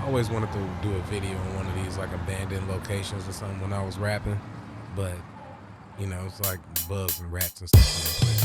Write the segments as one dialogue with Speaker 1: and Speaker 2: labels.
Speaker 1: always wanted to do a video in one of these like abandoned locations or something when I was rapping, but it's like bugs and rats and stuff in that place.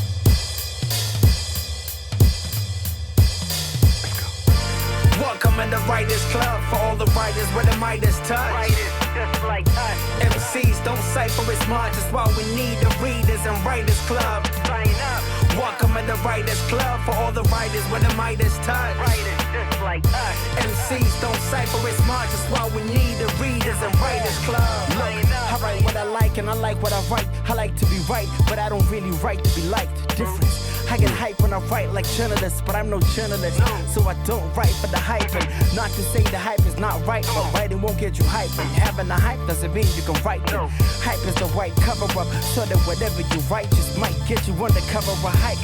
Speaker 2: Welcome in the Writers Club for all the writers with the Midas touch.
Speaker 3: Writers just like us.
Speaker 2: MCs don't cipher as much, that's why we need the Readers and Writers Club.
Speaker 3: Sign up.
Speaker 2: Welcome in the Writers Club for all the writers with the Midas touch.
Speaker 3: Writers just like us.
Speaker 2: MCs don't cipher as much, that's why we need the Readers and Writers Club.
Speaker 3: Sign up.
Speaker 2: I write what I like and I like what I write. I like to be right, but I don't really write to be liked. Difference. I get hype when I write like journalists, but I'm no journalist, so I don't write for the hype. And not to say the hype is not right, but writing won't get you hype. And having the hype doesn't mean you can write it. Hype is the right cover up, so that whatever you write just might get you under cover of hype.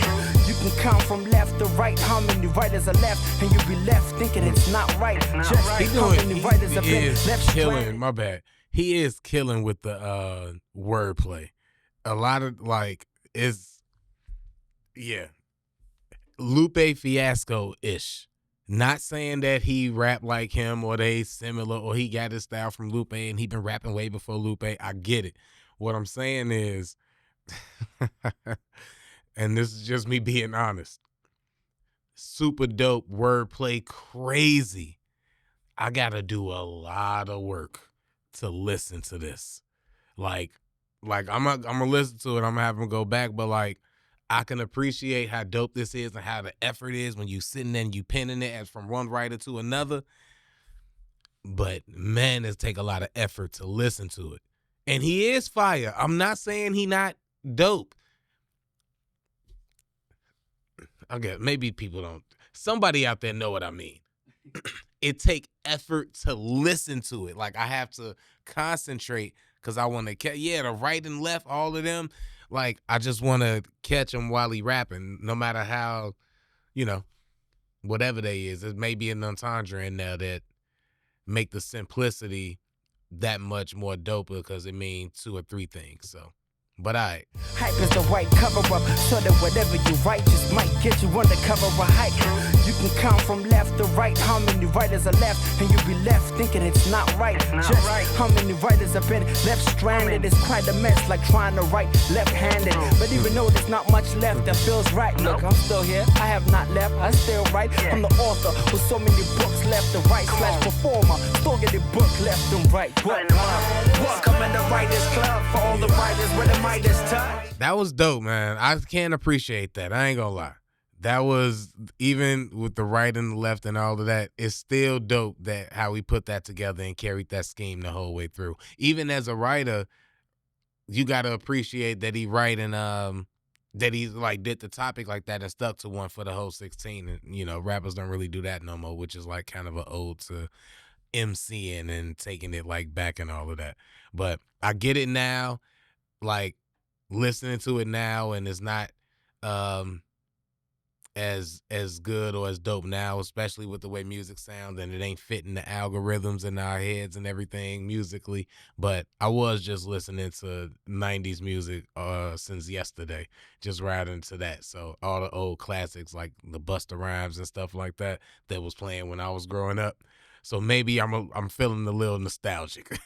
Speaker 2: You can count from left to right how many writers are left, and you'll be left thinking it's not right. Just how many writers have been left
Speaker 1: killing. My bad. He is killing with the wordplay. A lot of Lupe Fiasco-ish. Not saying that he rap like him or they similar or he got his style from Lupe and he been rapping way before Lupe. I get it. What I'm saying is, and this is just me being honest, super dope wordplay, crazy. I gotta do a lot of work to listen to this. Like I'm gonna listen to it. I'm gonna have him go back, but I can appreciate how dope this is and how the effort is when you sitting there and you penning it as from one writer to another. But man, it take a lot of effort to listen to it. And he is fire. I'm not saying he not dope. Okay, maybe people don't. Somebody out there know what I mean. It take effort to listen to it. Like I have to concentrate because I want to catch. Yeah, the right and left, all of them. Like, I just want to catch him while he rapping, no matter how, whatever they is. There may be an entendre in there that make the simplicity that much more dope because it means 2 or 3 things. So, but all right.
Speaker 2: Hype is the right cover up, so that whatever you write just might get you under cover of hype. You can count from left to right how many writers are left, and you'll be left thinking it's not right. Just how many writers have been left stranded. It's quite a mess, like trying to write left-handed. But even though there's not much left that feels right, look, I'm still here. I have not left, I still write. I'm the author with so many books left to write. / performer, still getting book left and right. Welcome in the Writers Club for all the writers with the Midas touch.
Speaker 1: That was dope, man. I can't appreciate that. I ain't gonna lie. That was, even with the right and the left and all of that, it's still dope that how we put that together and carried that scheme the whole way through. Even as a writer, you got to appreciate that he writing, that he did the topic like that and stuck to one for the whole 16. And, rappers don't really do that no more, which is kind of an ode to MCing and taking it back and all of that. But I get it now, listening to it now, and it's not as good or as dope now, especially with the way music sounds, and it ain't fitting the algorithms in our heads and everything musically. But I was just listening to 90s music since yesterday, just riding to that. So all the old classics like the Busta Rhymes and stuff like that was playing when I was growing up. So maybe I'm feeling a little nostalgic.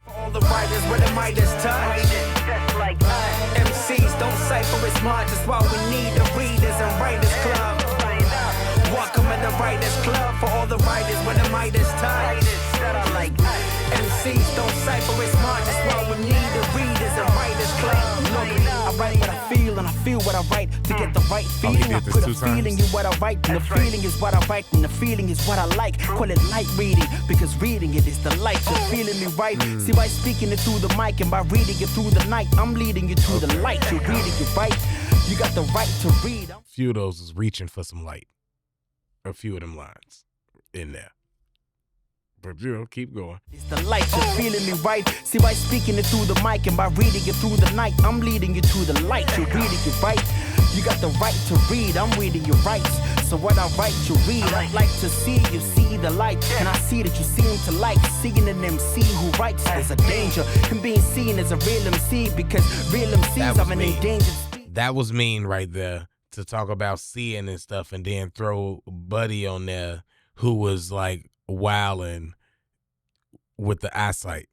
Speaker 2: All the writers with the Midas touch.
Speaker 3: Just like us.
Speaker 2: MCs don't cipher as much, that's why we need the Readers and Writers Club.
Speaker 3: Sign up.
Speaker 2: Welcome in the Writers Club for all the writers with the Midas touch.
Speaker 3: Writers that are like us.
Speaker 2: MCs don't cipher as much, that's why we need the Readers and Writers Club. Look, I write what I feel and I feel what I write to get the right feeling. I put a feeling in what I write, and the feeling is what I write, and the feeling is what I like. Call it light reading, because reading it is the light. You're feeling me right. See, by speaking it through the mic and by reading it through the night, I'm leading you to the light. You're reading it right. You got the right to read.
Speaker 1: A few of those is reaching for some light. A few of them lines in there. But keep going.
Speaker 2: It's the light, you're feeling me right. See, by speaking it through the mic and by reading it through the night, I'm leading you to the light. You're reading it right. You got the right to read, I'm reading your rights. So what I write, you read. I'd like to see you see the light, and I see that you seem to like seeing an MC who writes. There's a danger in being seen as a real MC, because real MCs are an endangered species.
Speaker 1: That was mean right there, to talk about seeing and stuff, and then throw Buddy on there who was wilding with the eyesight.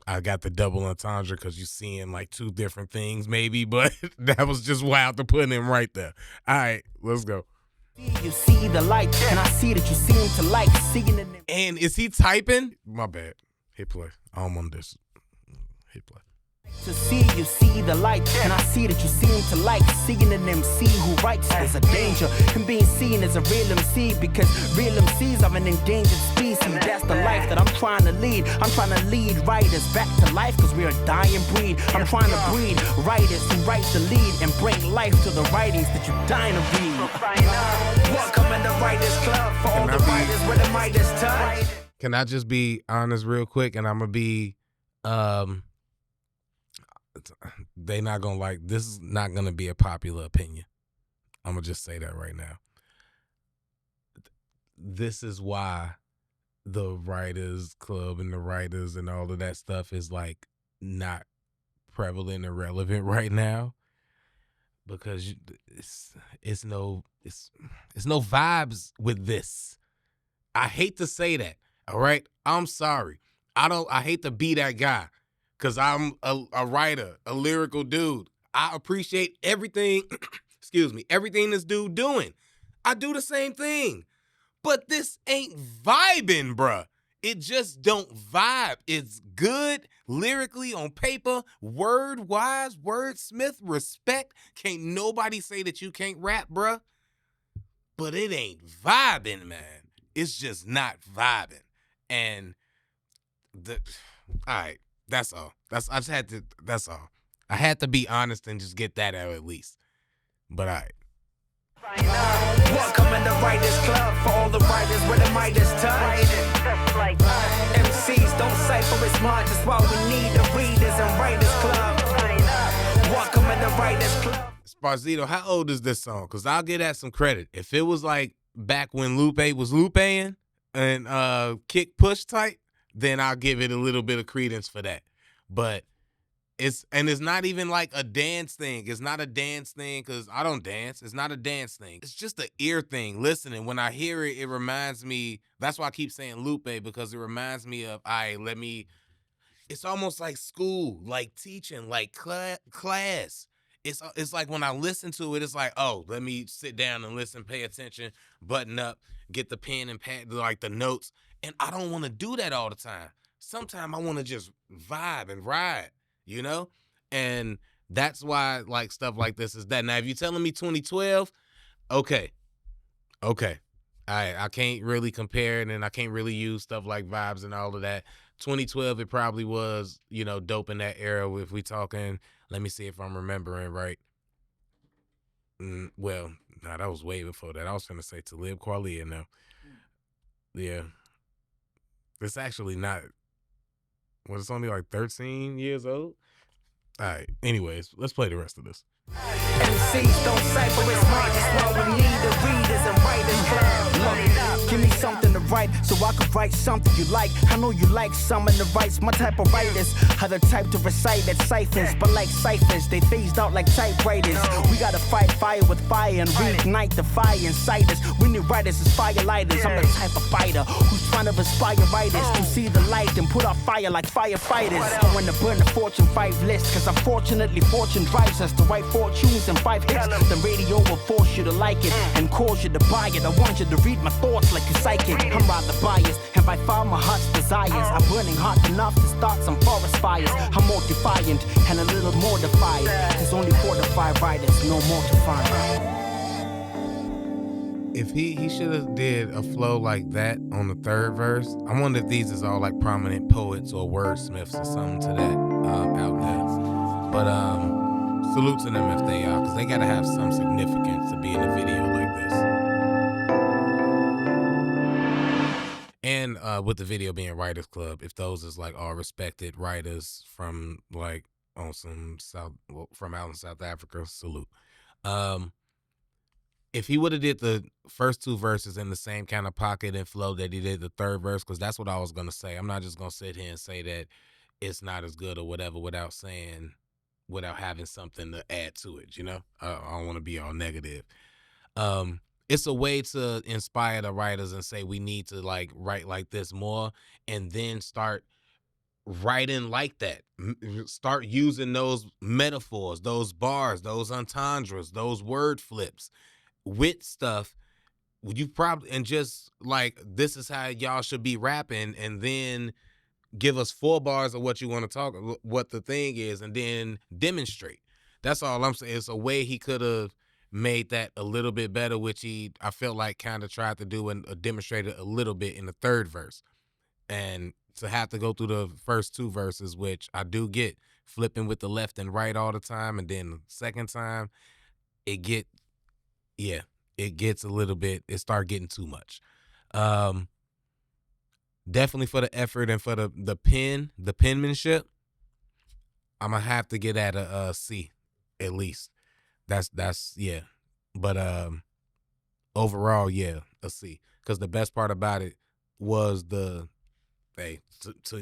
Speaker 1: I got the double entendre because you're seeing like two different things maybe, but that was just wild to put him right there. All right, let's go.
Speaker 2: You see the light, and I see that you seem to like seeing it.
Speaker 1: And is he typing? My bad. Hit play. I don't want this. Hit play.
Speaker 2: To see you see the light, and I see that you seem to like seeing an MC who writes. There's a danger in being seen as a real MC, because real MCs are an endangered species. That's the life that I'm trying to lead. I'm trying to lead writers back to life, because we're a dying breed. I'm trying to breed writers who write the lead and bring life to the writings that you're dying to read. Welcome in the Writers Club for all the writers with the Midas touch.
Speaker 1: Can I just be honest real quick? And I'm gonna be they not gonna like this. Is not gonna be a popular opinion. I'm gonna just say that right now. This is why the Writers Club and the writers and all of that stuff is like not prevalent and relevant right now, because it's no vibes with this. I hate to say that. All right, I'm sorry. I hate to be that guy, because I'm a writer, a lyrical dude. I appreciate everything, everything this dude doing. I do the same thing. But this ain't vibing, bruh. It just don't vibe. It's good lyrically on paper, word-wise, wordsmith, respect. Can't nobody say that you can't rap, bruh. But it ain't vibing, man. It's just not vibing. And all right. That's all. That's all. I had to be honest and just get that out at least. But all right.
Speaker 2: Welcome in the Writers Club for all the writers with the Midas touch. MCs don't cipher as much, that's why we need the Readers and Writers Club. Welcome in the Writers Club.
Speaker 1: Sparzito, how old is this song? Because I'll give that some credit. If it was like back when Lupe was Lupeing and kick push type, then I'll give it a little bit of credence for that. But it's not even like a dance thing. It's not a dance thing because I don't dance. It's not a dance thing. It's just an ear thing. Listening, when I hear it, it reminds me. That's why I keep saying Lupe, because it reminds me of, it's almost like school, like teaching, like class. It's like when I listen to it, it's like, oh, let me sit down and listen, pay attention, button up, get the pen and pad, like the notes. And I don't want to do that all the time. Sometimes I want to just vibe and ride, you know? And that's why like stuff like this is that. Now, if you're telling me 2012, okay. I can't really compare it, and I can't really use stuff like vibes and all of that. 2012, it probably was, dope in that era. If we talking, let me see if I'm remembering right. Well, nah, that was way before that. I was going to say Talib Kweli now. Yeah. It's actually not. Well, it's only like 13 years old. All right. Anyways, let's play the rest of this.
Speaker 2: MCs don't cipher as much, that's why we need the Readers and Writers Club. Look, give me something to write so I can write something you like. I know you like some of the rights. My type of writers are the type to recite at ciphers, but like ciphers, they phased out like typewriters. We gotta fight fire with fire and reignite the fire inside us. We need writers as firelighters. I'm the type of fighter who's trying to inspire writers to see the light and put out fire like firefighters. I want to burn the Fortune 5 list, cause unfortunately fortune drives us to write fortunes and 5 hits. The radio will force you to like it and cause you to buy it. I want you to read my thoughts like you're psychic. I'm rather biased, and by far my heart's desires are burning hot enough to start some forest fires. I'm more defiant and a little mortified. There's only 4 to 5 writers, no more to find.
Speaker 1: If he should have did a flow like that on the third verse. I wonder if these is all like prominent poets or wordsmiths or something to that out there. But salute to them if they are, because they gotta have some significance to be in a video like this. And with the video being Writers Club, if those is like all respected writers from like on some from out in South Africa, salute. If he would have did the first 2 verses in the same kind of pocket and flow that he did the third verse, because that's what I was gonna say. I'm not just gonna sit here and say that it's not as good or whatever without having something to add to it, I don't want to be all negative. it's a way to inspire the writers and say we need to like write like this more, and then start writing like that. Start using those metaphors, those bars, those entendres, those word flips with stuff. You probably, and just like, this is how y'all should be rapping, and then give us 4 bars of what you want to talk, what the thing is, and then demonstrate. That's all I'm saying. It's a way he could have made that a little bit better, which I felt like kind of tried to do and demonstrated a little bit in the third verse. And to have to go through the first 2 verses, which I do get, flipping with the left and right all the time, and then the second time, it gets a little bit, it started getting too much. Definitely for the effort and for the penmanship, I'm gonna have to get at a C, at least. That's yeah. But overall, yeah, a C. Because the best part about it was the to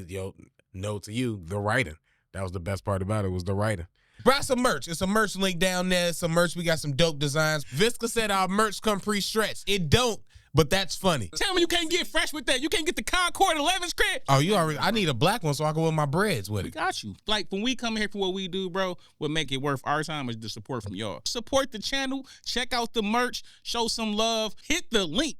Speaker 1: you, the writing. That was the best part about it, was the writing.
Speaker 4: Buy some merch. It's a merch link down there. Some merch. We got some dope designs. Visca said our merch come pre-stretched. It don't, but that's funny.
Speaker 5: Tell me you can't get fresh with that. You can't get the Concord 11 script.
Speaker 4: Oh, you already. I need a black one so I can wear my breads with
Speaker 5: We
Speaker 4: it.
Speaker 5: got you. Like, when we come here for what we do, bro, what make it worth our time is the support from y'all. Support the channel. Check out the merch. Show some love. Hit the link.